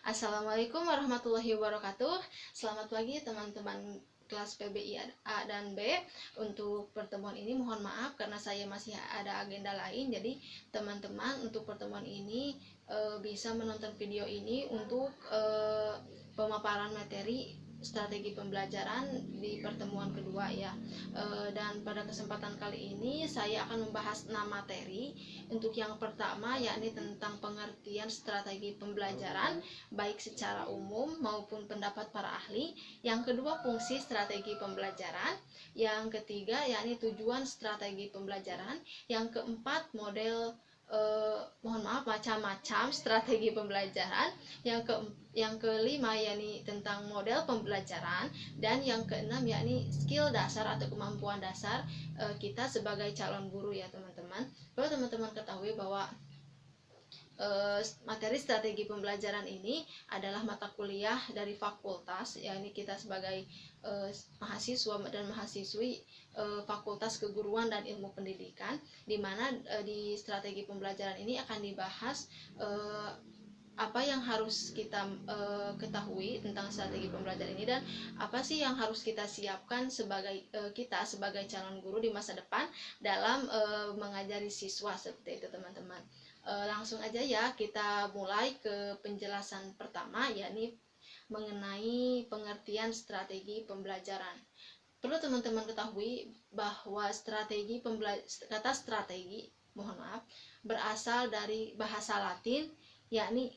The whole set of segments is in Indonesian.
Assalamualaikum warahmatullahi wabarakatuh. Selamat pagi teman-teman kelas PBI A dan B. Untuk pertemuan ini mohon maaf karena saya masih ada agenda lain. Jadi teman-teman untuk pertemuan ini bisa menonton video ini untuk pemaparan materi strategi pembelajaran di pertemuan kedua ya. Dan pada kesempatan kali ini saya akan membahas 6 materi. Untuk yang pertama yakni tentang pengertian strategi pembelajaran baik secara umum maupun pendapat para ahli. Yang kedua, fungsi strategi pembelajaran. Yang ketiga, yakni tujuan strategi pembelajaran. Yang keempat, model macam-macam strategi pembelajaran. Yang kelima yakni tentang model pembelajaran, dan yang keenam yakni skill dasar atau kemampuan dasar kita sebagai calon guru ya teman-teman. Perlu teman-teman ketahui bahwa materi strategi pembelajaran ini adalah mata kuliah dari fakultas, yakni kita sebagai mahasiswa dan mahasiswi Fakultas Keguruan dan Ilmu Pendidikan, di mana di strategi pembelajaran ini akan dibahas apa yang harus kita ketahui tentang strategi pembelajaran ini dan apa sih yang harus kita siapkan sebagai kita sebagai calon guru di masa depan dalam mengajari siswa seperti itu teman-teman. Langsung aja ya kita mulai ke penjelasan pertama, yakni mengenai pengertian strategi pembelajaran. Perlu teman-teman ketahui bahwa kata strategi berasal dari bahasa Latin, yakni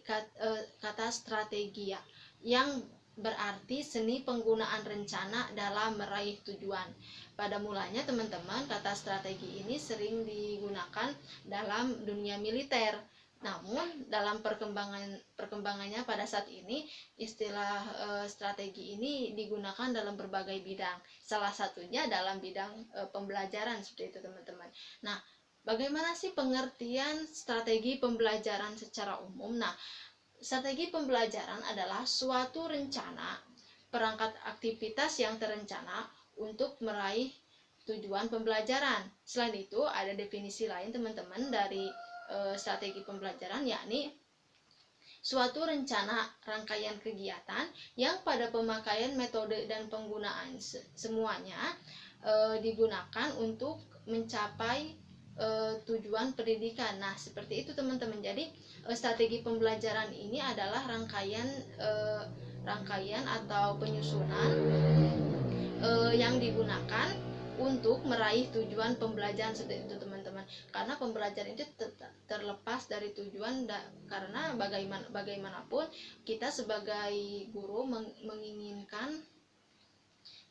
kata strategia, yang berarti seni penggunaan rencana dalam meraih tujuan. Pada mulanya teman-teman, kata strategi ini sering digunakan dalam dunia militer. Namun dalam perkembangannya pada saat ini, istilah strategi ini digunakan dalam berbagai bidang. Salah satunya dalam bidang pembelajaran seperti itu teman-teman. Nah, bagaimana sih pengertian strategi pembelajaran secara umum? Nah, strategi pembelajaran adalah suatu rencana perangkat aktivitas yang terencana untuk meraih tujuan pembelajaran. Selain itu, ada definisi lain teman-teman dari strategi pembelajaran, yakni suatu rencana rangkaian kegiatan yang pada pemakaian metode dan penggunaan semuanya digunakan untuk mencapai tujuan pendidikan. Nah, seperti itu teman-teman. Jadi strategi pembelajaran ini adalah rangkaian atau penyusunan yang digunakan untuk meraih tujuan pembelajaran seperti itu teman-teman. Karena pembelajaran itu terlepas dari tujuan, karena bagaimanapun kita sebagai guru menginginkan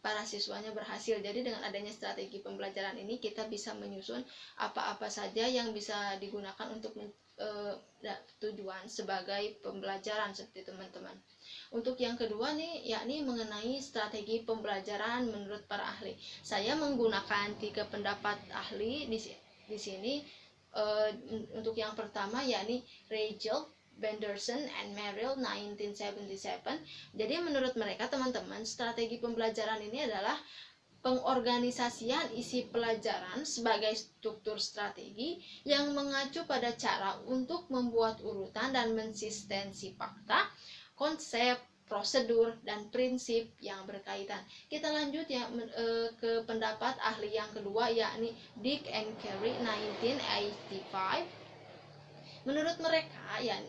para siswanya berhasil. Jadi dengan adanya strategi pembelajaran ini kita bisa menyusun apa-apa saja yang bisa digunakan untuk tujuan sebagai pembelajaran seperti teman-teman. Untuk yang kedua nih, yakni mengenai strategi pembelajaran menurut para ahli. Saya menggunakan 3 pendapat ahli di sini. Untuk yang pertama yakni Rachel Benderson and Merrill 1977. Jadi menurut mereka teman-teman, strategi pembelajaran ini adalah pengorganisasian isi pelajaran sebagai struktur strategi yang mengacu pada cara untuk membuat urutan dan mensistensi fakta, konsep, prosedur, dan prinsip yang berkaitan. Kita lanjut ya ke pendapat ahli yang kedua, yakni Dick and Carey 1985. Menurut mereka, ya,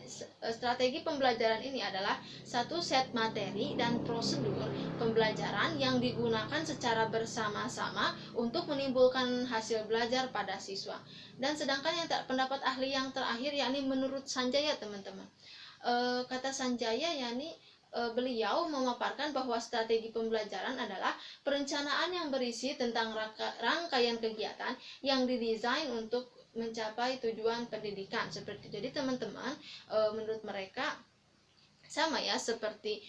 strategi pembelajaran ini adalah satu set materi dan prosedur pembelajaran yang digunakan secara bersama-sama untuk menimbulkan hasil belajar pada siswa. Dan sedangkan yang pendapat ahli yang terakhir, yakni menurut Sanjaya teman-teman. Kata Sanjaya, yakni beliau memaparkan bahwa strategi pembelajaran adalah perencanaan yang berisi tentang rangkaian kegiatan yang didesain untuk mencapai tujuan pendidikan seperti itu. Jadi teman-teman, menurut mereka sama ya seperti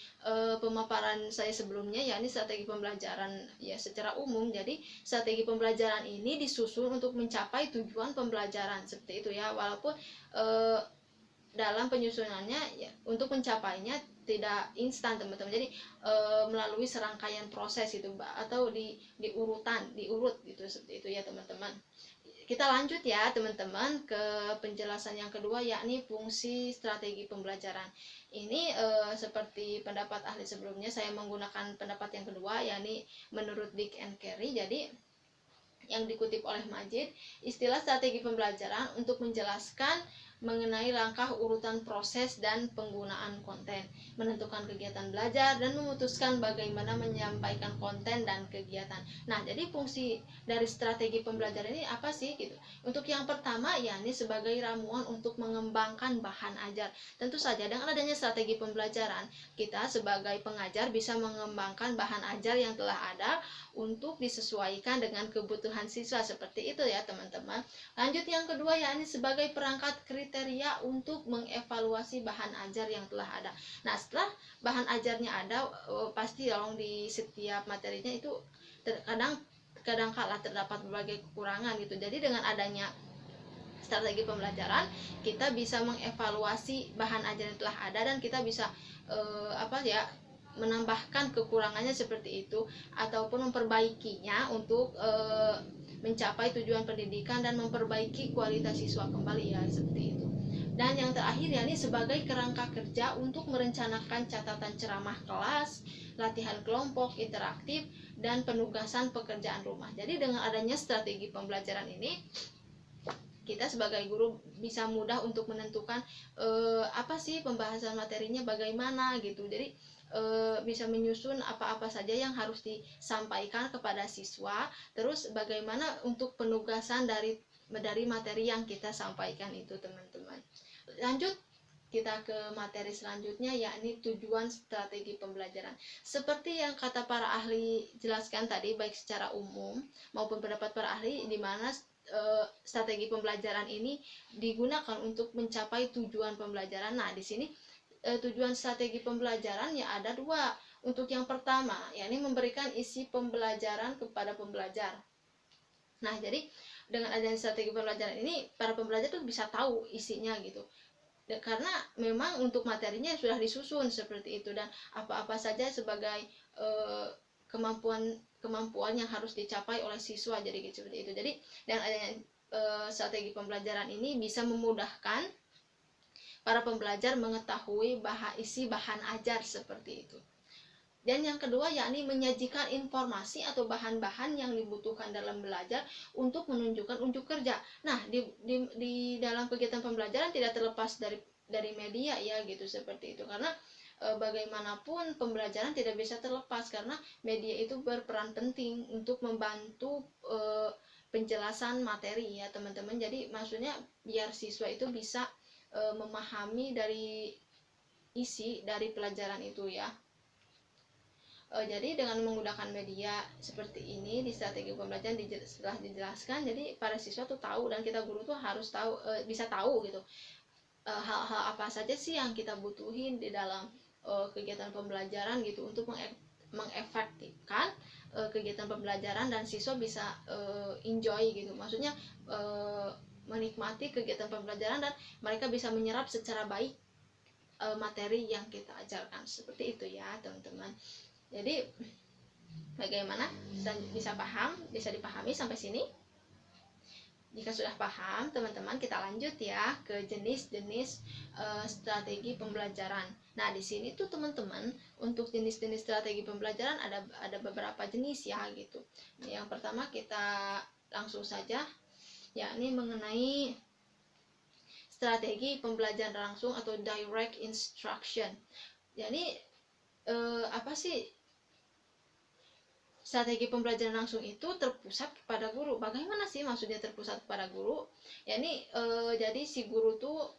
pemaparan saya sebelumnya, yakni strategi pembelajaran ya secara umum. Jadi strategi pembelajaran ini disusun untuk mencapai tujuan pembelajaran seperti itu ya, walaupun dalam penyusunannya ya, untuk mencapainya tidak instan teman-teman. Jadi melalui serangkaian proses itu atau diurut gitu seperti itu ya teman-teman. Kita lanjut ya teman-teman ke penjelasan yang kedua, yakni fungsi strategi pembelajaran. Ini seperti pendapat ahli sebelumnya, saya menggunakan pendapat yang kedua, yakni menurut Dick and Carey. Jadi yang dikutip oleh Majid, istilah strategi pembelajaran untuk menjelaskan mengenai langkah urutan proses dan penggunaan konten, menentukan kegiatan belajar, dan memutuskan bagaimana menyampaikan konten dan kegiatan. Nah, jadi fungsi dari strategi pembelajaran ini apa sih gitu? Untuk yang pertama, yakni sebagai ramuan untuk mengembangkan bahan ajar. Tentu saja dengan adanya strategi pembelajaran, kita sebagai pengajar bisa mengembangkan bahan ajar yang telah ada untuk disesuaikan dengan kebutuhan siswa, seperti itu ya teman-teman. Lanjut yang kedua, yakni sebagai perangkat kriteria untuk mengevaluasi bahan ajar yang telah ada. Nah, setelah bahan ajarnya ada, pasti dong di setiap materinya itu kadang-kala terdapat berbagai kekurangan gitu. Jadi dengan adanya strategi pembelajaran, kita bisa mengevaluasi bahan ajar yang telah ada, dan kita bisa menambahkan kekurangannya seperti itu, ataupun memperbaikinya untuk mencapai tujuan pendidikan dan memperbaiki kualitas siswa kembali ya, seperti itu. Dan yang terakhir, yakni sebagai kerangka kerja untuk merencanakan catatan ceramah kelas, latihan kelompok, interaktif, dan penugasan pekerjaan rumah. Jadi dengan adanya strategi pembelajaran ini, kita sebagai guru bisa mudah untuk menentukan apa sih pembahasan materinya bagaimana gitu. Jadi bisa menyusun apa-apa saja yang harus disampaikan kepada siswa, terus bagaimana untuk penugasan dari materi yang kita sampaikan itu, teman-teman. Lanjut kita ke materi selanjutnya, yakni tujuan strategi pembelajaran. Seperti yang kata para ahli jelaskan tadi, baik secara umum maupun pendapat para ahli, di mana strategi pembelajaran ini digunakan untuk mencapai tujuan pembelajaran. Nah, di sini tujuan strategi pembelajaran ya ada dua. Untuk yang pertama, yakni memberikan isi pembelajaran kepada pembelajar. Nah, jadi dengan adanya strategi pembelajaran ini, para pembelajar tuh bisa tahu isinya gitu. Karena memang untuk materinya sudah disusun seperti itu, dan apa-apa saja sebagai kemampuan yang harus dicapai oleh siswa, jadi gitu, seperti itu. Jadi dengan adanya strategi pembelajaran ini bisa memudahkan para pembelajar mengetahui isi bahan ajar, seperti itu. Dan yang kedua, yakni menyajikan informasi atau bahan-bahan yang dibutuhkan dalam belajar untuk menunjukkan unjuk kerja. Nah, di dalam kegiatan pembelajaran tidak terlepas dari media ya gitu, seperti itu. Karena bagaimanapun pembelajaran tidak bisa terlepas, karena media itu berperan penting untuk membantu penjelasan materi ya teman-teman. Jadi maksudnya biar siswa itu bisa memahami dari isi dari pelajaran itu ya. Jadi dengan menggunakan media seperti ini di strategi pembelajaran setelah dijelaskan, jadi para siswa tuh tahu, dan kita guru tuh harus tahu, bisa tahu gitu hal-hal apa saja sih yang kita butuhin di dalam kegiatan pembelajaran gitu, untuk mengefektifkan kegiatan pembelajaran, dan siswa bisa enjoy gitu, maksudnya menikmati kegiatan pembelajaran, dan mereka bisa menyerap secara baik materi yang kita ajarkan, seperti itu ya teman-teman. Jadi bagaimana bisa dipahami sampai sini? Jika sudah paham teman-teman, kita lanjut ya ke jenis-jenis strategi pembelajaran. Nah, di sini tuh teman-teman, untuk jenis-jenis strategi pembelajaran ada beberapa jenis ya gitu. Yang pertama kita langsung saja, yakni mengenai strategi pembelajaran langsung atau direct instruction. Jadi apa sih strategi pembelajaran langsung itu? Terpusat kepada guru. Bagaimana sih maksudnya terpusat kepada guru? Yakni jadi si guru tuh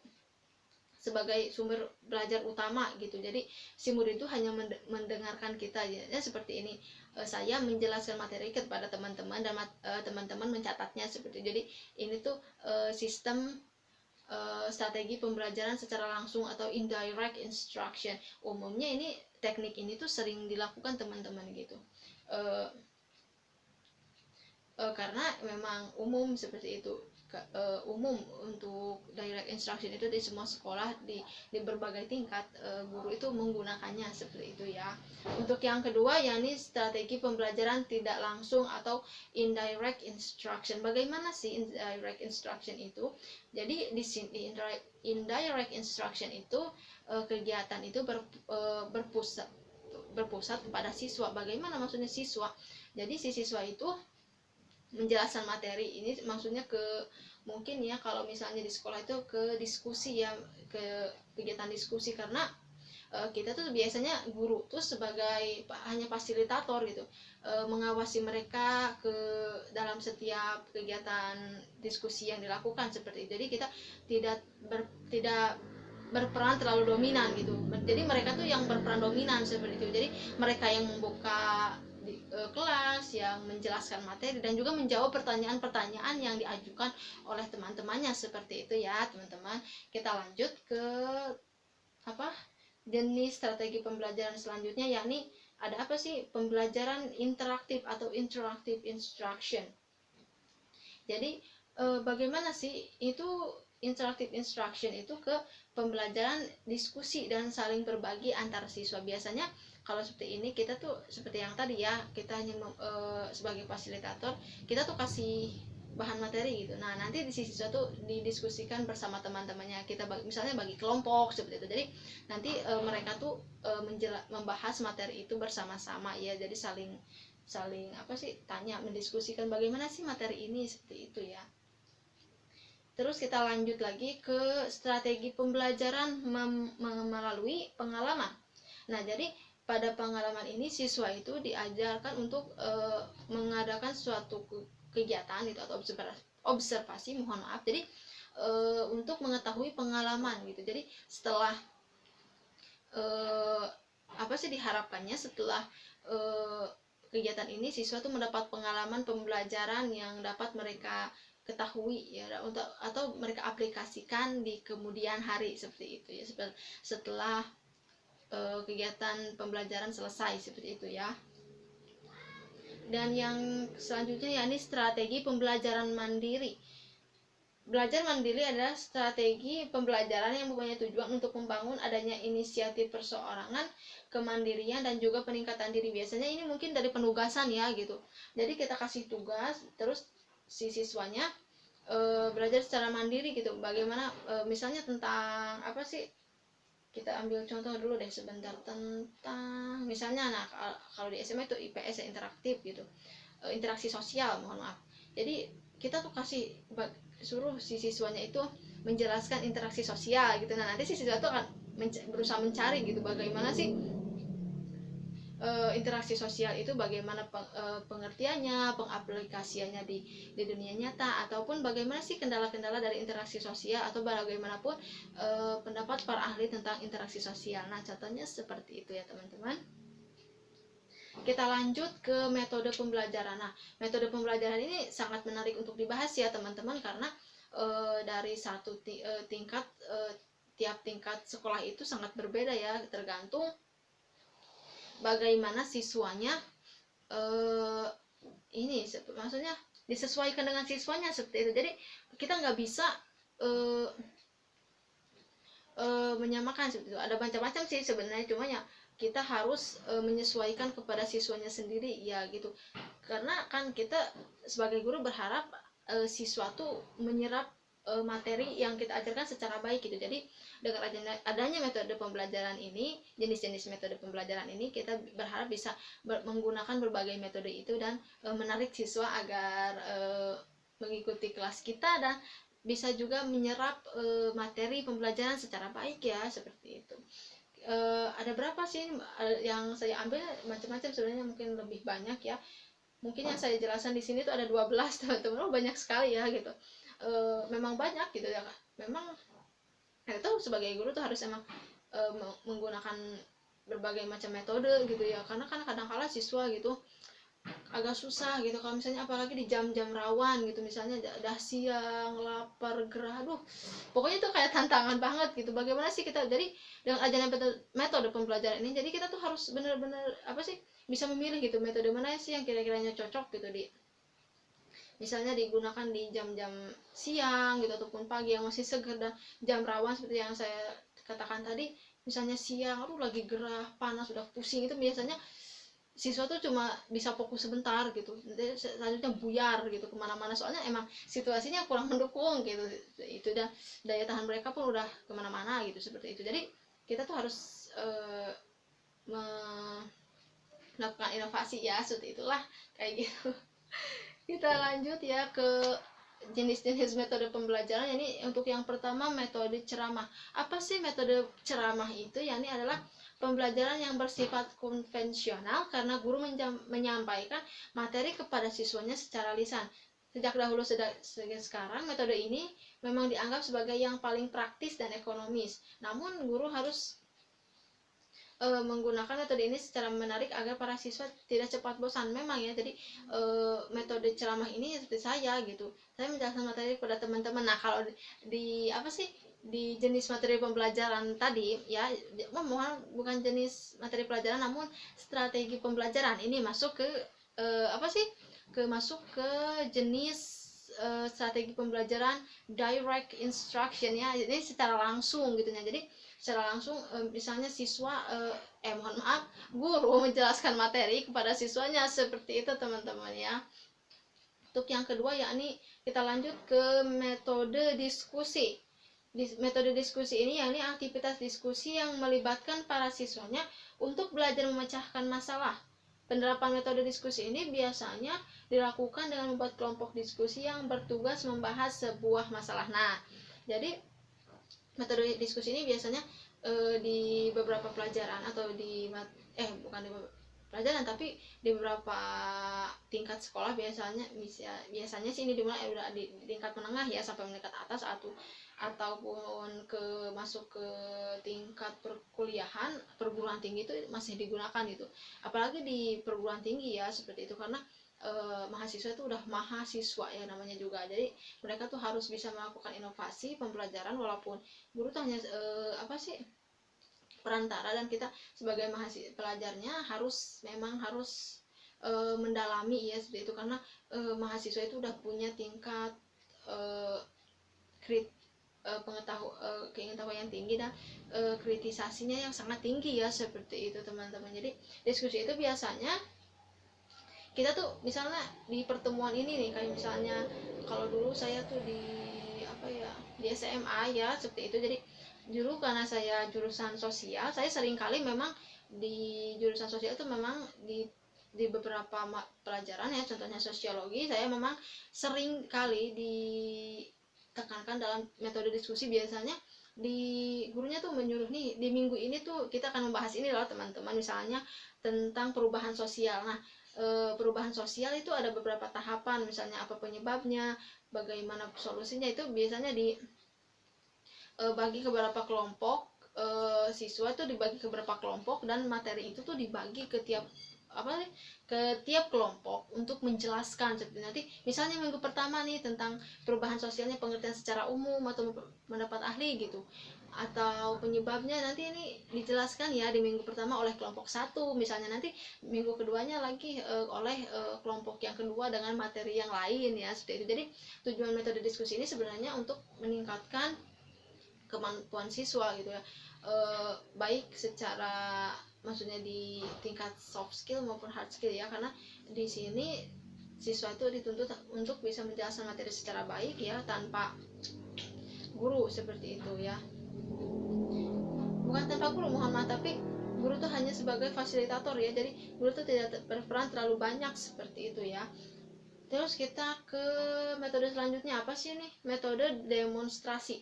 sebagai sumber belajar utama gitu. Jadi si murid itu hanya mendengarkan kita ya, seperti ini. Saya menjelaskan materi kepada teman-teman, dan teman-teman mencatatnya, seperti itu. Jadi ini tuh sistem strategi pembelajaran secara langsung atau indirect instruction. Umumnya ini teknik ini tuh sering dilakukan teman-teman gitu. Karena memang umum seperti itu. umum untuk direct instruction itu di semua sekolah, di berbagai tingkat guru itu menggunakannya seperti itu ya. Untuk yang kedua yakni strategi pembelajaran tidak langsung atau indirect instruction. Bagaimana sih indirect instruction itu? Jadi di sini indirect instruction itu kegiatan itu berpusat kepada siswa. Bagaimana maksudnya siswa? Jadi si siswa itu menjelaskan materi ini, maksudnya mungkin ya kalau misalnya di sekolah itu ke diskusi ya, ke kegiatan diskusi, karena kita tuh biasanya guru tuh sebagai hanya fasilitator gitu, mengawasi mereka ke dalam setiap kegiatan diskusi yang dilakukan seperti itu. Jadi kita tidak berperan terlalu dominan gitu. Jadi mereka tuh yang berperan dominan seperti itu. Jadi mereka yang membuka kelas, yang menjelaskan materi, dan juga menjawab pertanyaan-pertanyaan yang diajukan oleh teman-temannya seperti itu ya teman-teman. Kita lanjut ke jenis strategi pembelajaran selanjutnya, yakni ada apa sih? Pembelajaran interaktif atau interactive instruction. Jadi bagaimana sih itu interactive instruction itu? Ke pembelajaran diskusi dan saling berbagi antar siswa. Biasanya kalau seperti ini kita tuh seperti yang tadi ya, kita hanya sebagai fasilitator, kita tuh kasih bahan materi gitu. Nah nanti di siswa tuh didiskusikan bersama teman-temannya, kita misalnya bagi kelompok seperti itu. Jadi nanti mereka tuh membahas materi itu bersama-sama ya. Jadi saling tanya, mendiskusikan bagaimana sih materi ini seperti itu ya. Terus kita lanjut lagi ke strategi pembelajaran melalui pengalaman. Nah jadi pada pengalaman ini siswa itu diajarkan untuk mengadakan suatu kegiatan itu atau observasi, mohon maaf. Jadi untuk mengetahui pengalaman gitu. Jadi setelah diharapkannya setelah kegiatan ini siswa tuh mendapat pengalaman pembelajaran yang dapat mereka ketahui ya, atau mereka aplikasikan di kemudian hari seperti itu ya, setelah kegiatan pembelajaran selesai seperti itu ya. Dan yang selanjutnya yakni strategi pembelajaran mandiri. Belajar mandiri adalah strategi pembelajaran yang mempunyai tujuan untuk membangun adanya inisiatif perseorangan, kemandirian, dan juga peningkatan diri. Biasanya ini mungkin dari penugasan ya gitu. Jadi kita kasih tugas, terus si siswanya belajar secara mandiri gitu. Bagaimana misalnya tentang apa sih? Kita ambil contoh dulu deh sebentar tentang misalnya, nah kalau di SMA itu IPS ya, interaktif gitu, interaksi sosial, mohon maaf. Jadi kita tuh suruh si siswanya itu menjelaskan interaksi sosial gitu. Nah nanti si siswa itu akan berusaha mencari gitu bagaimana sih interaksi sosial itu, bagaimana pengertiannya, pengaplikasiannya di dunia nyata, ataupun bagaimana sih kendala-kendala dari interaksi sosial, atau bagaimanapun pendapat para ahli tentang interaksi sosial. Nah contohnya seperti itu ya teman-teman. Kita lanjut ke metode pembelajaran. Nah metode pembelajaran ini sangat menarik untuk dibahas ya teman-teman, karena dari satu tingkat, tiap tingkat sekolah itu sangat berbeda ya, tergantung bagaimana siswanya ini maksudnya disesuaikan dengan siswanya seperti itu. Jadi kita nggak bisa menyamakan seperti itu. Ada macam-macam sih sebenarnya, cuma ya kita harus menyesuaikan kepada siswanya sendiri ya gitu. Karena kan kita sebagai guru berharap siswa tuh menyerap materi yang kita ajarkan secara baik gitu. Jadi dengan adanya metode pembelajaran ini, jenis-jenis metode pembelajaran ini, kita berharap bisa menggunakan berbagai metode itu dan menarik siswa agar mengikuti kelas kita dan bisa juga menyerap materi pembelajaran secara baik ya, seperti itu. Ada berapa sih yang saya ambil? Macam-macam sebenarnya, mungkin lebih banyak ya. Mungkin yang saya jelaskan di sini tuh ada 12 teman-teman, banyak sekali ya gitu. Memang banyak gitu ya, memang itu sebagai guru tuh harus emang menggunakan berbagai macam metode gitu ya, karena kan kadang-kala siswa gitu agak susah gitu kalau misalnya apalagi di jam-jam rawan gitu, misalnya udah siang, lapar, gerah, aduh pokoknya itu kayak tantangan banget gitu. Bagaimana sih kita, jadi dengan adanya metode pembelajaran ini, jadi kita tuh harus benar-benar bisa memilih gitu metode mana sih yang kira-kiranya cocok gitu misalnya digunakan di jam-jam siang gitu ataupun pagi yang masih segar dan jam rawan seperti yang saya katakan tadi, misalnya siang aduh lagi gerah panas sudah pusing, itu biasanya siswa tuh cuma bisa fokus sebentar gitu, nanti selanjutnya buyar gitu kemana-mana, soalnya emang situasinya kurang mendukung gitu, itu dan daya tahan mereka pun udah kemana-mana gitu seperti itu. Jadi kita tuh harus melakukan inovasi ya, seperti itulah kayak gitu. Kita lanjut ya ke jenis-jenis metode pembelajaran. Ini untuk yang pertama, metode ceramah. Apa sih metode ceramah itu? Yakni adalah pembelajaran yang bersifat konvensional karena guru menyampaikan materi kepada siswanya secara lisan. Sejak dahulu sejak sekarang, metode ini memang dianggap sebagai yang paling praktis dan ekonomis. Namun guru harus menggunakan metode ini secara menarik agar para siswa tidak cepat bosan. Memang ya, jadi metode ceramah ini seperti saya gitu, saya menjelaskan materi kepada teman-teman. Nah kalau di apa sih, di jenis materi pembelajaran tadi ya, bukan jenis materi pelajaran namun strategi pembelajaran, ini masuk ke apa sih, masuk ke jenis strategi pembelajaran direct instruction ya, jadi secara langsung gitu ya. Jadi secara langsung misalnya siswa mohon maaf, guru menjelaskan materi kepada siswanya, seperti itu teman-teman ya. Untuk yang kedua yakni kita lanjut ke metode diskusi. Metode diskusi ini yakni aktivitas diskusi yang melibatkan para siswanya untuk belajar memecahkan masalah. Penerapan metode diskusi ini biasanya dilakukan dengan membuat kelompok diskusi yang bertugas membahas sebuah masalah. Nah, jadi metode diskusi ini biasanya di beberapa pelajaran atau bukan di pelajaran tapi di beberapa tingkat sekolah biasanya sih ini dimulai udah di tingkat menengah ya sampai meningkat atas ataupun masuk ke tingkat perkuliahan, perguruan tinggi itu masih digunakan itu. Apalagi di perguruan tinggi ya seperti itu, karena mahasiswa itu udah mahasiswa ya namanya juga, jadi mereka tuh harus bisa melakukan inovasi pembelajaran walaupun guru tuh hanya perantara, dan kita sebagai mahasiswa pelajarnya memang harus mendalami ya seperti itu, karena mahasiswa itu udah punya tingkat pengetahuan yang tinggi dan kritisasinya yang sangat tinggi ya seperti itu teman-teman. Jadi diskusi itu biasanya kita tuh misalnya di pertemuan ini nih, kayak misalnya kalau dulu saya tuh di SMA ya seperti itu. Jadi dulu karena saya jurusan sosial, saya sering kali memang di jurusan sosial itu memang di beberapa pelajaran ya, contohnya sosiologi, saya memang sering kali ditekankan dalam metode diskusi. Biasanya gurunya tuh menyuruh nih, di minggu ini tuh kita akan membahas ini loh teman-teman, misalnya tentang perubahan sosial. Nah perubahan sosial itu ada beberapa tahapan, misalnya apa penyebabnya, bagaimana solusinya, itu biasanya dibagi ke beberapa kelompok. Siswa itu dibagi ke beberapa kelompok dan materi itu tuh dibagi ke tiap kelompok untuk menjelaskan. Seperti nanti misalnya minggu pertama nih tentang perubahan sosialnya, pengertian secara umum atau pendapat ahli gitu, atau penyebabnya nanti ini dijelaskan ya di minggu pertama oleh kelompok 1, misalnya nanti minggu keduanya lagi oleh kelompok yang kedua dengan materi yang lain ya seperti itu. Jadi tujuan metode diskusi ini sebenarnya untuk meningkatkan kemampuan siswa gitu ya, baik secara maksudnya di tingkat soft skill maupun hard skill ya, karena di sini siswa itu dituntut untuk bisa menjelaskan materi secara baik ya tanpa guru seperti itu ya, bukan tanpa guru mohon maaf, tapi guru tuh hanya sebagai fasilitator ya, jadi guru tuh tidak berperan terlalu banyak seperti itu ya. Terus kita ke metode selanjutnya, apa sih ini? Metode demonstrasi.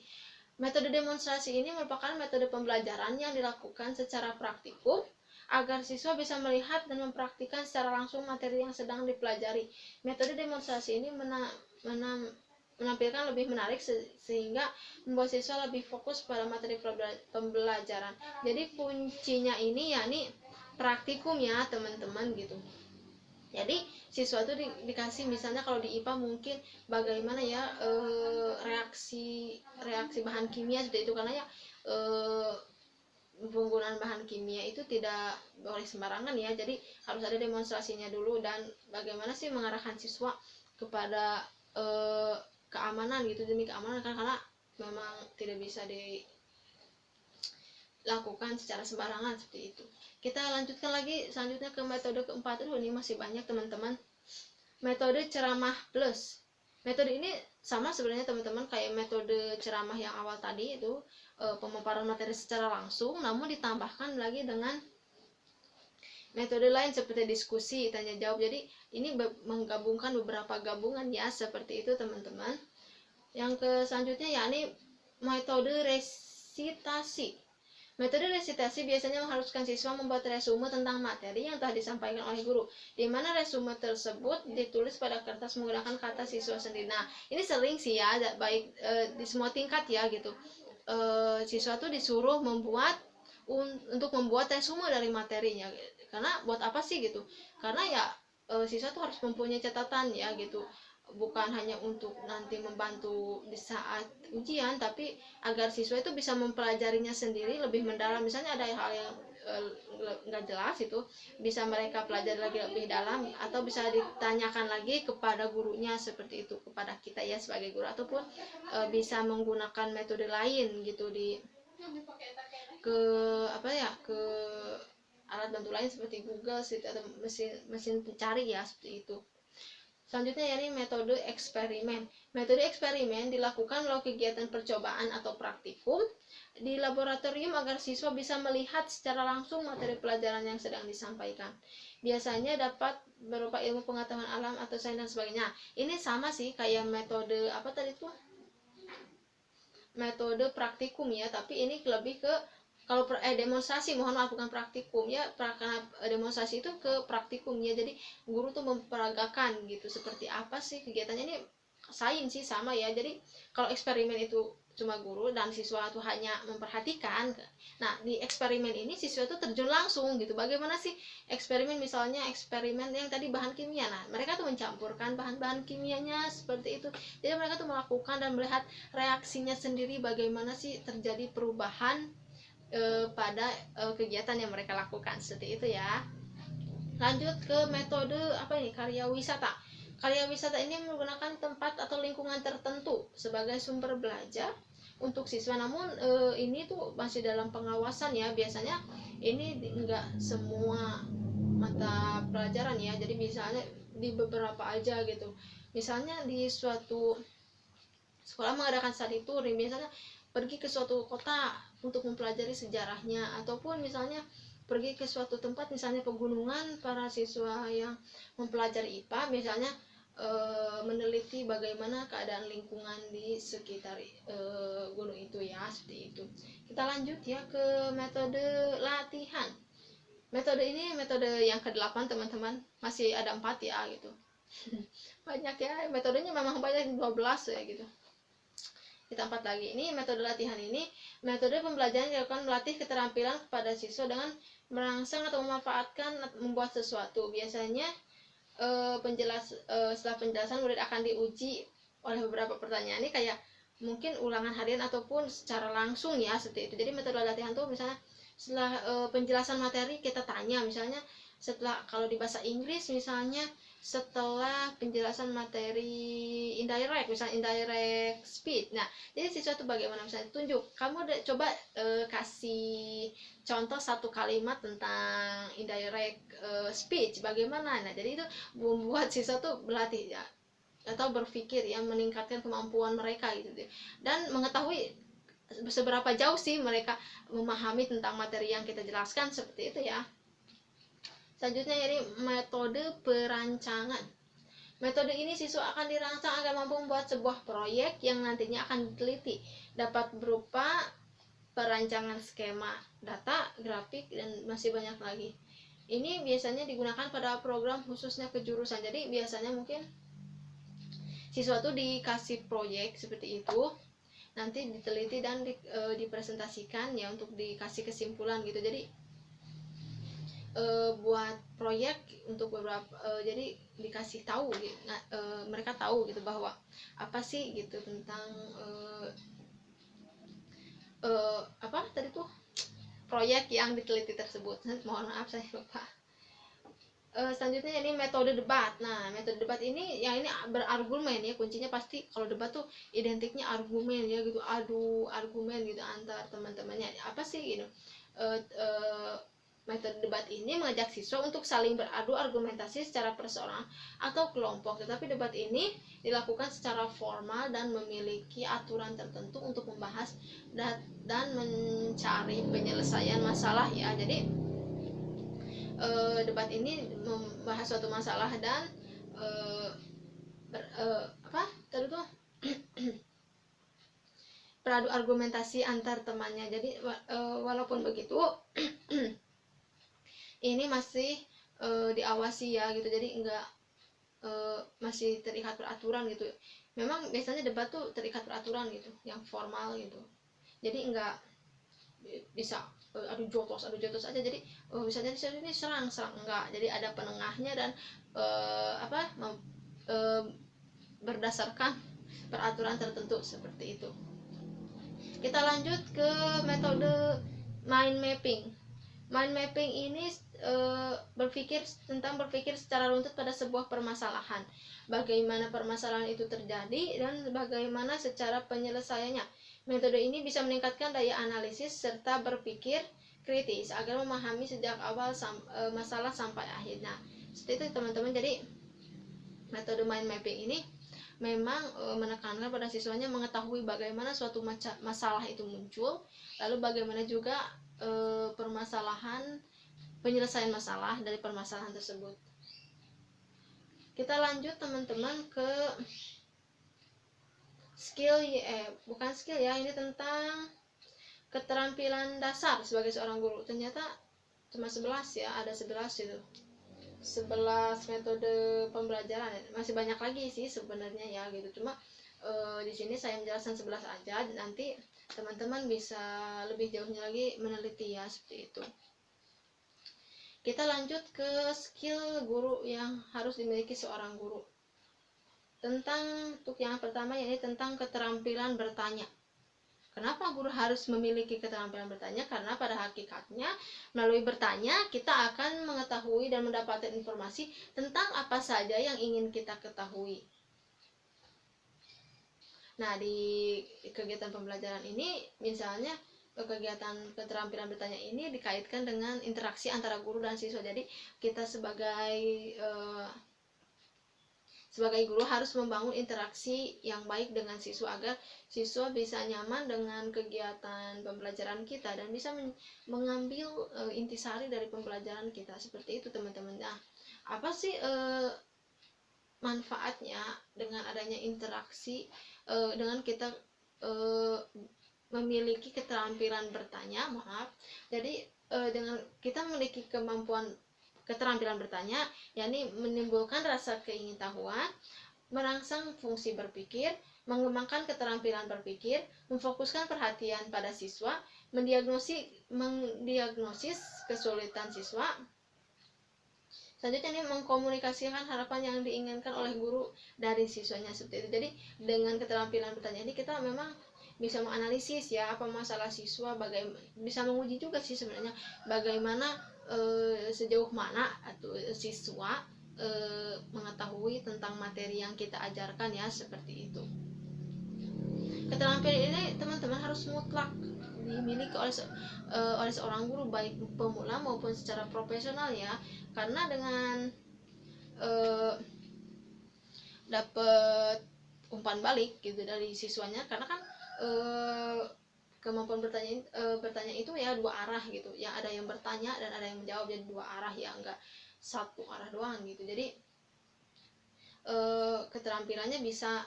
Metode demonstrasi ini merupakan metode pembelajaran yang dilakukan secara praktikum agar siswa bisa melihat dan mempraktikkan secara langsung materi yang sedang dipelajari. Metode demonstrasi ini menampilkan lebih menarik sehingga membuat siswa lebih fokus pada materi pembelajaran. Jadi kuncinya ini yakni praktikum ya teman-teman gitu. Jadi siswa itu dikasih, misalnya kalau di IPA mungkin bagaimana ya reaksi bahan kimia seperti itu, karena ya penggunaan bahan kimia itu tidak boleh sembarangan ya, jadi harus ada demonstrasinya dulu, dan bagaimana sih mengarahkan siswa kepada keamanan gitu, demi keamanan kan, karena memang tidak bisa dilakukan secara sembarangan seperti itu. Kita lanjutkan lagi selanjutnya ke metode keempat. Ini masih banyak teman-teman. Metode ceramah plus. Metode ini sama sebenarnya teman-teman kayak metode ceramah yang awal tadi itu, pemaparan materi secara langsung, namun ditambahkan lagi dengan metode lain seperti diskusi, tanya jawab. Jadi ini menggabungkan beberapa gabungan ya, seperti itu teman-teman. Yang selanjutnya yakni metode resitasi. Metode resitasi biasanya mengharuskan siswa membuat resume tentang materi yang telah disampaikan oleh guru, di mana resume tersebut ditulis pada kertas menggunakan kata siswa sendiri. Nah, ini sering sih ya, baik di semua tingkat ya gitu. Siswa tuh disuruh untuk membuat resume dari materinya. Karena buat apa sih gitu? Karena ya siswa tuh harus mempunyai catatan ya gitu, bukan hanya untuk nanti membantu di saat ujian, tapi agar siswa itu bisa mempelajarinya sendiri lebih mendalam. Misalnya ada hal yang nggak jelas, itu bisa mereka pelajari lagi lebih dalam, atau bisa ditanyakan lagi kepada gurunya, seperti itu, kepada kita ya sebagai guru, ataupun bisa menggunakan metode lain gitu ke alat bantu lain seperti Google atau mesin pencari ya, seperti itu. Selanjutnya yakni metode eksperimen. Metode eksperimen dilakukan melalui kegiatan percobaan atau praktikum di laboratorium agar siswa bisa melihat secara langsung materi pelajaran yang sedang disampaikan. Biasanya dapat berupa ilmu pengetahuan alam atau sains dan sebagainya. Ini sama sih kayak metode apa tadi tuh? Metode praktikum ya, tapi ini lebih ke kalau demonstrasi, mohon maaf, bukan praktikum ya, karena demonstrasi itu ke praktikum ya. Jadi guru tuh memperagakan gitu seperti apa sih kegiatannya. Ini sains sih sama ya. Jadi kalau eksperimen itu cuma guru dan siswa tuh hanya memperhatikan. Nah, di eksperimen ini siswa tuh terjun langsung gitu. Bagaimana sih eksperimen, misalnya eksperimen yang tadi bahan kimia. Nah, mereka tuh mencampurkan bahan-bahan kimianya seperti itu. Jadi mereka tuh melakukan dan melihat reaksinya sendiri, bagaimana sih terjadi perubahan pada kegiatan yang mereka lakukan, seperti itu ya. Lanjut ke metode karya wisata. Karya wisata ini menggunakan tempat atau lingkungan tertentu sebagai sumber belajar untuk siswa, namun ini tuh masih dalam pengawasan ya. Biasanya ini enggak semua mata pelajaran ya, jadi misalnya di beberapa aja gitu. Misalnya di suatu sekolah mengadakan study tour, misalnya pergi ke suatu kota untuk mempelajari sejarahnya, ataupun misalnya pergi ke suatu tempat, misalnya pegunungan, para siswa yang mempelajari IPA misalnya meneliti bagaimana keadaan lingkungan di sekitar gunung itu ya, seperti itu. Kita lanjut ya ke metode latihan. Metode ini metode yang ke-8 teman-teman, masih ada 4 ya gitu. Banyak ya metodenya, memang banyak, 12 ya gitu. Kita 4 lagi. Ini metode latihan ini metode pembelajaran yang dilakukan melatih keterampilan kepada siswa dengan merangsang atau memanfaatkan membuat sesuatu. Biasanya setelah penjelasan murid akan diuji oleh beberapa pertanyaan. Ini kayak mungkin ulangan harian ataupun secara langsung ya, seperti itu. Jadi metode latihan tuh misalnya setelah penjelasan materi kita tanya, misalnya setelah kalau di bahasa Inggris misalnya setelah penjelasan materi indirect, misalnya indirect speech. Nah, jadi siswa itu bagaimana, misalnya tunjuk, kamu coba kasih contoh satu kalimat tentang indirect speech, bagaimana. Nah, jadi itu membuat siswa tuh berlatih ya, atau berpikir ya, meningkatkan kemampuan mereka gitu deh, dan mengetahui seberapa jauh sih mereka memahami tentang materi yang kita jelaskan, seperti itu ya. Selanjutnya ini metode perancangan. Metode ini siswa akan dirangsang agar mampu membuat sebuah proyek yang nantinya akan diteliti. Dapat berupa perancangan skema, data, grafik, dan masih banyak lagi. Ini biasanya digunakan pada program khususnya kejurusan. Jadi biasanya mungkin siswa tuh dikasih proyek seperti itu, nanti diteliti dan dipresentasikan ya untuk dikasih kesimpulan gitu. Jadi buat proyek untuk beberapa jadi dikasih tahu mereka tahu gitu bahwa apa sih gitu tentang apa tadi tuh proyek yang diteliti tersebut. Mohon maaf saya lupa. Selanjutnya ini metode debat. Nah, metode debat ini yang ini berargumen ya, kuncinya pasti kalau debat tuh identiknya argumen ya gitu, adu argumen gitu antar teman-temannya. Apa sih gitu? Uh, uh, Metode debat ini mengajak siswa untuk saling beradu argumentasi secara perseorangan atau kelompok. Tetapi debat ini dilakukan secara formal dan memiliki aturan tertentu untuk membahas dan mencari penyelesaian masalah ya. Jadi debat ini membahas suatu masalah dan apa tadi tuh beradu argumentasi antar temannya. Jadi walaupun begitu ini masih diawasi ya gitu, jadi enggak masih terikat peraturan gitu. Memang biasanya debat tuh terikat peraturan gitu, yang formal gitu, jadi enggak bisa adu jotos aja. Jadi misalnya ini serang enggak, jadi ada penengahnya dan apa berdasarkan peraturan tertentu seperti itu. Kita lanjut ke metode mind mapping. Mind mapping ini berpikir secara runtut pada sebuah permasalahan, bagaimana permasalahan itu terjadi dan bagaimana secara penyelesaiannya. Metode ini bisa meningkatkan daya analisis serta berpikir kritis agar memahami sejak awal masalah sampai akhir. Nah, seperti itu teman-teman. Jadi metode mind mapping ini memang menekankan pada siswanya mengetahui bagaimana suatu masalah itu muncul, lalu bagaimana juga penyelesaian masalah dari permasalahan tersebut. Kita lanjut teman-teman ke skill bukan skill ya, ini tentang keterampilan dasar sebagai seorang guru. Ternyata cuma 11 ya, ada 11 itu. 11 metode pembelajaran. Masih banyak lagi sih sebenarnya ya gitu. Cuma di sini saya menjelaskan 11 aja, nanti teman-teman bisa lebih jauhnya lagi meneliti ya, seperti itu. Kita lanjut ke skill guru yang harus dimiliki seorang guru. Untuk yang pertama, yaitu tentang keterampilan bertanya. Kenapa guru harus memiliki keterampilan bertanya? Karena pada hakikatnya melalui bertanya kita akan mengetahui dan mendapatkan informasi tentang apa saja yang ingin kita ketahui. Nah, di kegiatan pembelajaran ini misalnya kegiatan keterampilan bertanya ini dikaitkan dengan interaksi antara guru dan siswa. Jadi kita sebagai guru harus membangun interaksi yang baik dengan siswa agar siswa bisa nyaman dengan kegiatan pembelajaran kita dan bisa mengambil intisari dari pembelajaran kita. Seperti itu teman-teman. Nah, apa sih manfaatnya dengan adanya interaksi, dengan kita memiliki keterampilan bertanya, jadi dengan kita memiliki keterampilan bertanya, yakni menimbulkan rasa keingintahuan, merangsang fungsi berpikir, mengembangkan keterampilan berpikir, memfokuskan perhatian pada siswa, mendiagnosis kesulitan siswa. Selanjutnya ini mengkomunikasikan harapan yang diinginkan oleh guru dari siswanya, seperti itu. Jadi dengan keterampilan bertanya ini kita memang bisa menganalisis ya apa masalah siswa, bisa menguji juga sih sebenarnya bagaimana sejauh mana atau siswa mengetahui tentang materi yang kita ajarkan ya, seperti itu. Keterampilan ini teman-teman harus mutlak dimiliki oleh seorang guru, baik pemula maupun secara profesional ya, karena dengan dapat umpan balik gitu dari siswanya, karena kan kemampuan bertanya itu ya dua arah gitu ya, ada yang bertanya dan ada yang menjawab, jadi dua arah ya, enggak satu arah doang gitu. Jadi keterampilannya bisa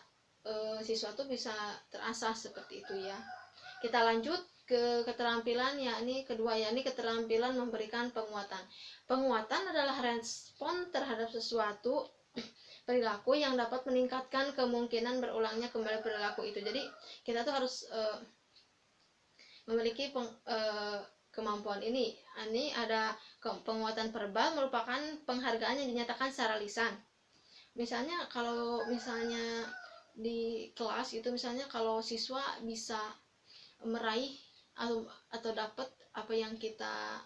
siswa tuh bisa terasah seperti itu ya. Kita lanjut ke keterampilan yakni kedua, yakni keterampilan memberikan penguatan. Penguatan adalah respon terhadap sesuatu perilaku yang dapat meningkatkan kemungkinan berulangnya kembali perilaku itu. Jadi kita tuh harus memiliki kemampuan ini. Ini ada penguatan verbal, merupakan penghargaan yang dinyatakan secara lisan. Misalnya kalau misalnya di kelas itu, misalnya kalau siswa bisa meraih atau dapat apa yang kita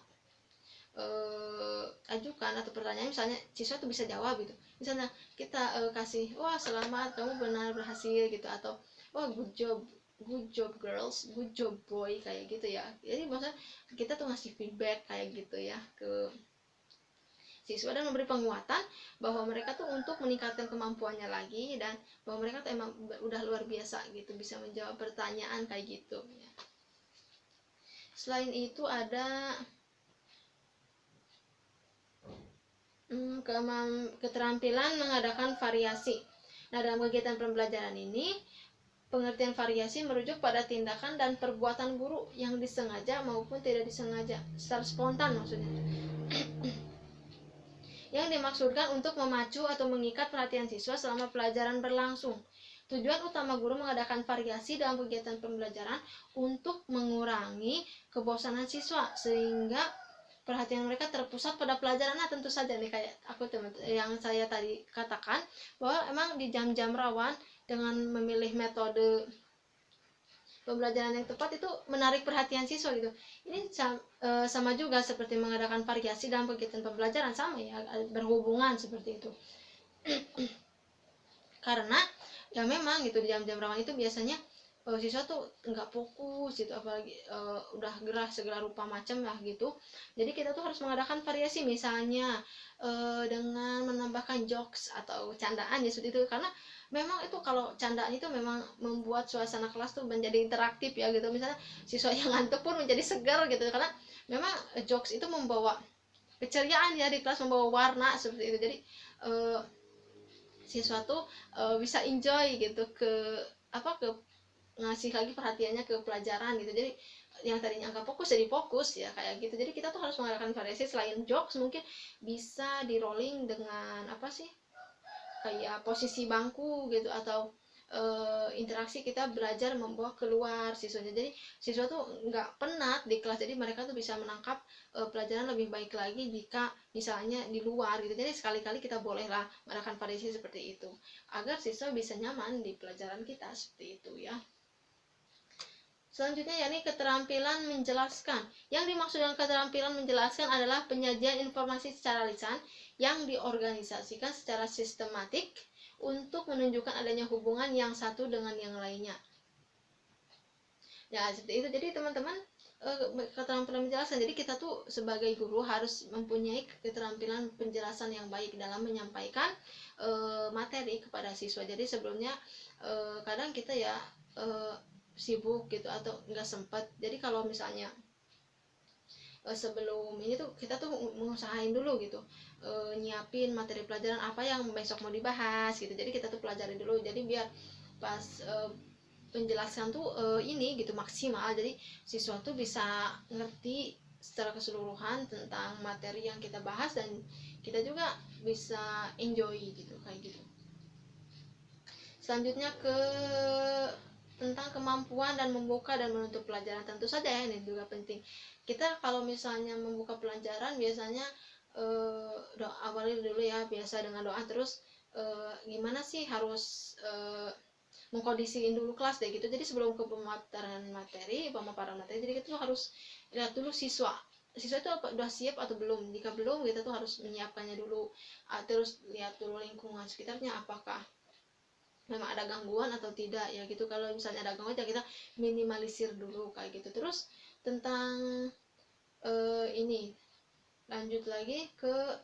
ajukan atau pertanyaan, misalnya siswa tuh bisa jawab gitu. Misalnya kita kasih, wah selamat kamu benar berhasil gitu, atau wah good job girls, good job boy, kayak gitu ya. Jadi maksudnya kita tuh ngasih feedback kayak gitu ya ke siswa, dan memberi penguatan bahwa mereka tuh untuk meningkatkan kemampuannya lagi, dan bahwa mereka tuh emang udah luar biasa gitu, bisa menjawab pertanyaan kayak gitu ya. Selain itu ada keterampilan mengadakan variasi. Nah, dalam kegiatan pembelajaran ini, pengertian variasi merujuk pada tindakan dan perbuatan guru yang disengaja maupun tidak disengaja, secara spontan maksudnya, yang dimaksudkan untuk memacu atau mengikat perhatian siswa selama pelajaran berlangsung. Tujuan utama guru mengadakan variasi dalam kegiatan pembelajaran untuk mengurangi kebosanan siswa, sehingga perhatian mereka terpusat pada pelajaran. Nah, tentu saja nih, kayak aku yang saya tadi katakan, bahwa emang di jam-jam rawan, dengan memilih metode pembelajaran yang tepat itu menarik perhatian siswa gitu. Ini sama juga seperti mengadakan variasi dalam kegiatan pembelajaran, sama ya, berhubungan seperti itu. Karena ya memang gitu, di jam-jam rawan itu biasanya siswa tuh nggak fokus gitu, apalagi udah gerah segala rupa macam lah gitu. Jadi kita tuh harus mengadakan variasi, misalnya dengan menambahkan jokes atau candaan ya seperti itu, karena memang itu kalau candaan itu memang membuat suasana kelas tuh menjadi interaktif ya gitu. Misalnya siswa yang ngantuk pun menjadi segar gitu, karena memang jokes itu membawa keceriaan ya di kelas, membawa warna seperti itu. Jadi siswa tuh bisa enjoy gitu ke ngasih lagi perhatiannya ke pelajaran gitu. Jadi yang tadinya nggak fokus jadi fokus ya, kayak gitu. Jadi kita tuh harus mengadakan variasi. Selain jokes, mungkin bisa di rolling dengan kayak posisi bangku gitu, atau interaksi kita belajar membawa keluar siswanya. Jadi siswa tuh nggak penat di kelas, jadi mereka tuh bisa menangkap pelajaran lebih baik lagi jika misalnya di luar gitu. Jadi sekali-kali kita bolehlah mengadakan variasi seperti itu, agar siswa bisa nyaman di pelajaran kita, seperti itu ya. Selanjutnya yakni keterampilan menjelaskan. Yang dimaksud dengan keterampilan menjelaskan adalah penyajian informasi secara lisan yang diorganisasikan secara sistematik untuk menunjukkan adanya hubungan yang satu dengan yang lainnya. Ya, seperti itu. Jadi teman-teman, keterampilan menjelaskan. Jadi kita tuh sebagai guru harus mempunyai keterampilan penjelasan yang baik dalam menyampaikan materi kepada siswa. Jadi sebelumnya kadang kita ya sibuk gitu atau nggak sempat. Jadi kalau misalnya sebelum ini tuh kita tuh mengusahain dulu gitu, nyiapin materi pelajaran apa yang besok mau dibahas gitu. Jadi kita tuh pelajari dulu, jadi biar pas penjelasan tuh ini gitu maksimal, jadi siswa tuh bisa ngerti secara keseluruhan tentang materi yang kita bahas, dan kita juga bisa enjoy gitu, kayak gitu. Selanjutnya tentang kemampuan dan membuka dan menutup pelajaran. Tentu saja ya, ini juga penting. Kita kalau misalnya membuka pelajaran biasanya doa awali dulu ya, biasa dengan doa. Terus gimana sih, harus mengkondisiin dulu kelas deh gitu. Jadi sebelum ke pemaparan materi, jadi kita tuh harus lihat dulu siswa itu udah siap atau belum. Jika belum, kita tuh harus menyiapkannya dulu. Terus lihat dulu lingkungan sekitarnya, apakah memang ada gangguan atau tidak ya gitu. Kalau misalnya ada gangguan ya kita minimalisir dulu kayak gitu. Terus tentang ini lanjut lagi ke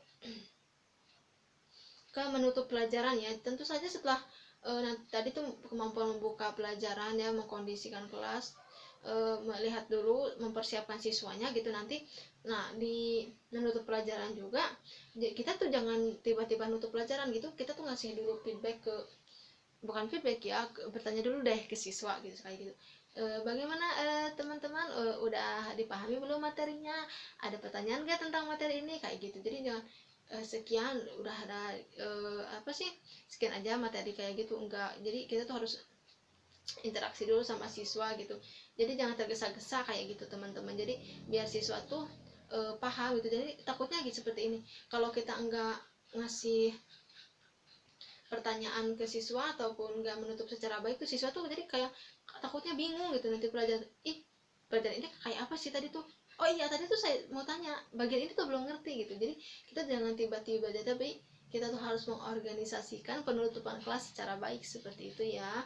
menutup pelajaran ya. Tentu saja setelah tadi tuh kemampuan membuka pelajaran ya, mengkondisikan kelas, melihat dulu, mempersiapkan siswanya gitu nanti. Nah, di menutup pelajaran juga kita tuh jangan tiba-tiba nutup pelajaran gitu. Kita tuh ngasih dulu feedback bukan feedback ya, bertanya dulu deh ke siswa gitu, kayak gitu. Bagaimana teman-teman, udah dipahami belum materinya, ada pertanyaan gak tentang materi ini, kayak gitu. Jadi jangan sekian udah ada sekian aja materi kayak gitu, enggak. Jadi kita tuh harus interaksi dulu sama siswa gitu. Jadi jangan tergesa-gesa kayak gitu teman-teman. Jadi biar siswa tuh paham gitu. Jadi takutnya gitu seperti ini, kalau kita enggak ngasih pertanyaan ke siswa ataupun nggak menutup secara baik tuh, siswa tuh jadi kayak takutnya bingung gitu nanti pelajaran ini kayak apa sih tadi tuh, Oh iya, tadi tuh saya mau tanya bagian itu tuh belum ngerti gitu. Jadi kita jangan tiba-tiba aja, tapi kita tuh harus mengorganisasikan penutupan kelas secara baik seperti itu ya.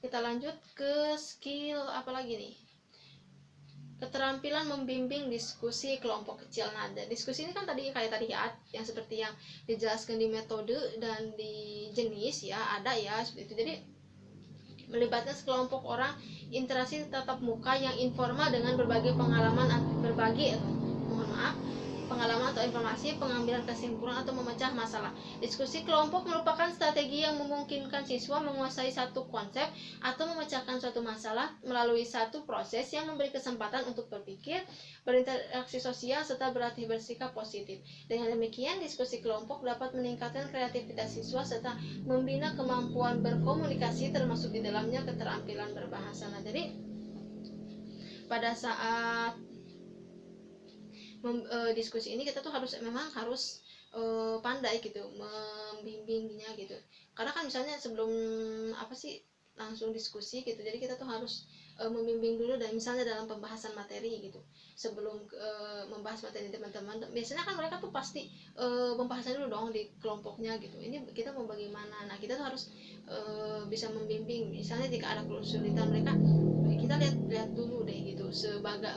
Kita lanjut ke skill apa lagi nih? Keterampilan membimbing diskusi kelompok kecil. Nah, diskusi ini kan tadi kayak tadi ya, yang seperti yang dijelaskan di metode dan di jenis ya, ada ya seperti itu. Jadi melibatkan sekelompok orang, interaksi tatap muka yang informal dengan berbagi pengalaman, berbagi mohon maaf pengalaman atau informasi, pengambilan kesimpulan atau memecah masalah. Diskusi kelompok merupakan strategi yang memungkinkan siswa menguasai satu konsep atau memecahkan suatu masalah melalui satu proses yang memberi kesempatan untuk berpikir, berinteraksi sosial, serta berlatih bersikap positif. Dengan demikian, diskusi kelompok dapat meningkatkan kreativitas siswa serta membina kemampuan berkomunikasi, termasuk di dalamnya keterampilan berbahasa. Nah, jadi pada saat diskusi ini kita tuh memang harus pandai gitu membimbingnya gitu, karena kan misalnya sebelum apa sih langsung diskusi gitu, jadi kita tuh harus membimbing dulu, dan misalnya dalam pembahasan materi gitu, sebelum membahas materi teman-teman, biasanya kan mereka tuh pasti pembahasan dulu dong di kelompoknya gitu, ini kita mau bagaimana. Nah, kita tuh harus bisa membimbing, misalnya jika ada kesulitan mereka, kita lihat dulu deh gitu, sebagai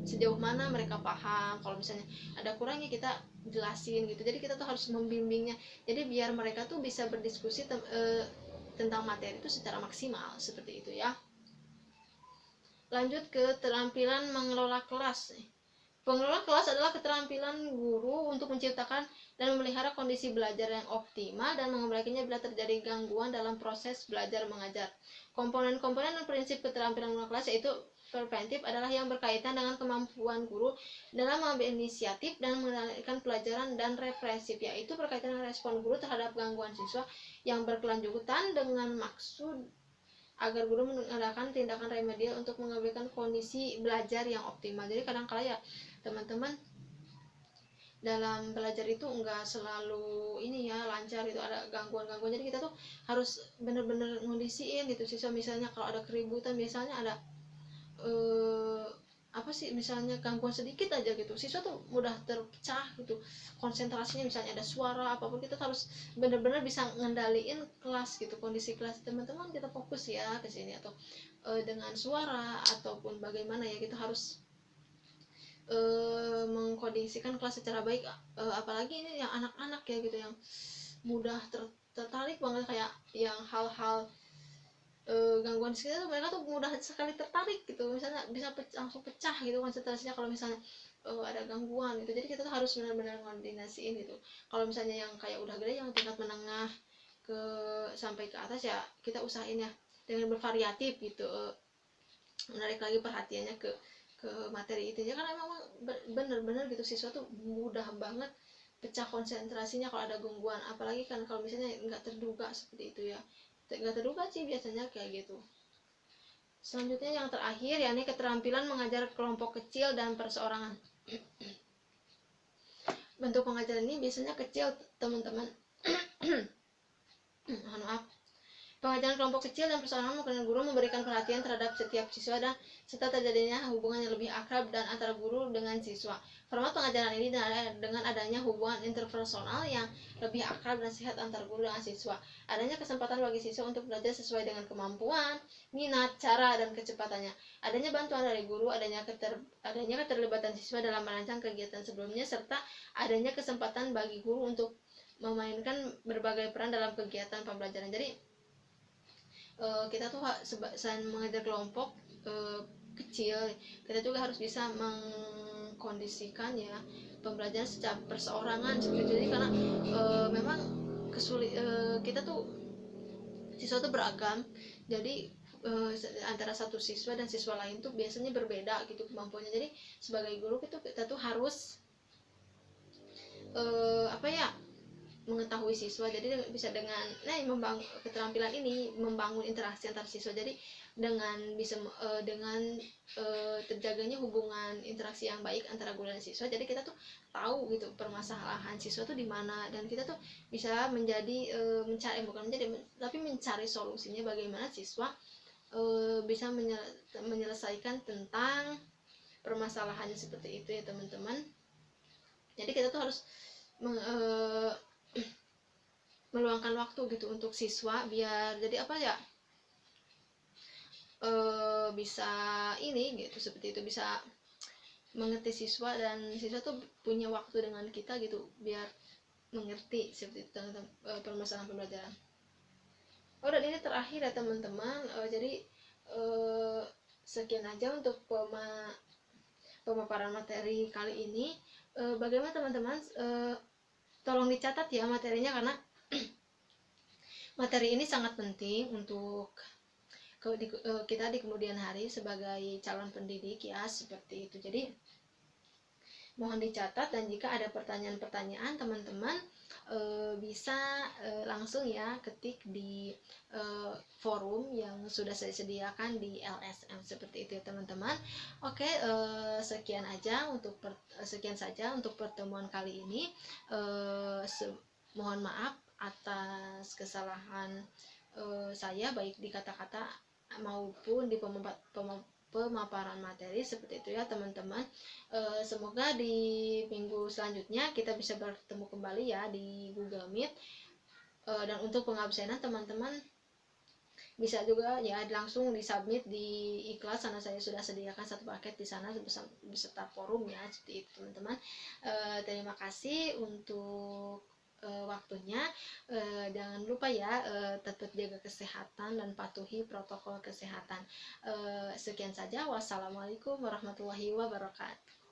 sejauh mana mereka paham. Kalau misalnya ada kurangnya kita jelasin gitu, jadi kita tuh harus membimbingnya, jadi biar mereka tuh bisa berdiskusi tentang materi itu secara maksimal seperti itu ya. Lanjut ke keterampilan mengelola kelas. Pengelola kelas adalah keterampilan guru untuk menciptakan dan memelihara kondisi belajar yang optimal dan mengembalikannya bila terjadi gangguan dalam proses belajar mengajar. Komponen-komponen dan prinsip keterampilan mengelola kelas yaitu preventif adalah yang berkaitan dengan kemampuan guru dalam mengambil inisiatif dan mengendalikan pelajaran, dan represif yaitu berkaitan dengan respon guru terhadap gangguan siswa yang berkelanjutan dengan maksud agar guru mengadakan tindakan remedial untuk mengembalikan kondisi belajar yang optimal. Jadi kadang-kala ya teman-teman, dalam belajar itu enggak selalu ini ya lancar, itu ada gangguan-gangguan, jadi kita tuh harus bener-bener ngondisiin gitu siswa. Misalnya kalau ada keributan, misalnya ada apa sih, misalnya gangguan sedikit aja gitu, siswa tuh mudah terpecah gitu konsentrasinya, misalnya ada suara apapun, kita harus benar-benar bisa ngendaliin kelas gitu, kondisi kelas teman-teman, kita fokus ya ke sini, atau dengan suara ataupun bagaimana ya, kita harus mengkondisikan kelas secara baik, apalagi ini yang anak-anak ya gitu, yang mudah tertarik banget, kayak yang hal-hal gangguan sekitar, mereka tuh mudah sekali tertarik gitu, misalnya bisa langsung pecah gitu konsentrasinya kalau misalnya ada gangguan gitu. Jadi kita tuh harus benar-benar koordinasiin gitu. Kalau misalnya yang kayak udah gede, yang tingkat menengah ke sampai ke atas ya, kita usahain ya dengan bervariatif gitu, menarik lagi perhatiannya ke materi itu ya, karena memang bener-bener gitu siswa tuh mudah banget pecah konsentrasinya kalau ada gangguan, apalagi kan kalau misalnya nggak terduga seperti itu ya, nggak terduga sih biasanya kayak gitu. Selanjutnya yang terakhir yakni keterampilan mengajar kelompok kecil dan perseorangan. Bentuk pengajaran ini biasanya kecil teman-teman. Mohon maaf. Pengajaran kelompok kecil dan perseorangan menggunakan guru memberikan perhatian terhadap setiap siswa dan serta terjadinya hubungan yang lebih akrab dan antara guru dengan siswa. Format pengajaran ini dengan adanya hubungan interpersonal yang lebih akrab dan sehat antara guru dengan siswa. Adanya kesempatan bagi siswa untuk belajar sesuai dengan kemampuan, minat, cara, dan kecepatannya. Adanya bantuan dari guru, adanya keterlibatan siswa dalam merancang kegiatan sebelumnya, serta adanya kesempatan bagi guru untuk memainkan berbagai peran dalam kegiatan pembelajaran. Jadi kita tuh selain mengajar kelompok kecil, kita juga harus bisa mengkondisikan ya pembelajaran secara perseorangan seperti itu. Jadi karena memang kita tuh siswa tuh beragam, jadi antara satu siswa dan siswa lain tuh biasanya berbeda gitu kemampuannya. Jadi sebagai guru kita tuh harus apa ya, mengetahui siswa, jadi bisa dengan membangun keterampilan ini, membangun interaksi antar siswa, jadi dengan bisa dengan terjaganya hubungan interaksi yang baik antara guru dan siswa, jadi kita tuh tahu gitu permasalahan siswa tuh di mana, dan kita tuh bisa menjadi mencari solusinya, bagaimana siswa bisa menyelesaikan tentang permasalahannya seperti itu ya teman-teman. Jadi kita tuh harus meluangkan waktu gitu untuk siswa, biar jadi apa ya, bisa ini gitu, seperti itu, bisa mengerti siswa, dan siswa tuh punya waktu dengan kita gitu biar mengerti seperti itu tentang permasalahan pembelajaran. Oh, dan ini terakhir ya teman-teman, jadi sekian aja untuk pemaparan materi kali ini. Bagaimana teman-teman, tolong dicatat ya materinya, karena materi ini sangat penting untuk kita di kemudian hari sebagai calon pendidik ya, seperti itu. Jadi mohon dicatat, dan jika ada pertanyaan-pertanyaan teman-teman bisa langsung ya ketik di forum yang sudah saya sediakan di LSM, seperti itu ya teman-teman. Oke, sekian saja untuk pertemuan kali ini. Mohon maaf atas kesalahan saya, baik di kata-kata maupun di pemaparan materi, seperti itu ya teman-teman. Semoga di minggu selanjutnya kita bisa bertemu kembali ya di Google Meet. Dan untuk pengabsenan teman-teman bisa juga ya langsung disubmit di Ikhlas, karena saya sudah sediakan satu paket di sana beserta forum ya, seperti itu teman-teman. Terima kasih untuk waktunya. Jangan lupa ya tetap jaga kesehatan dan patuhi protokol kesehatan. Sekian saja, wassalamualaikum warahmatullahi wabarakatuh.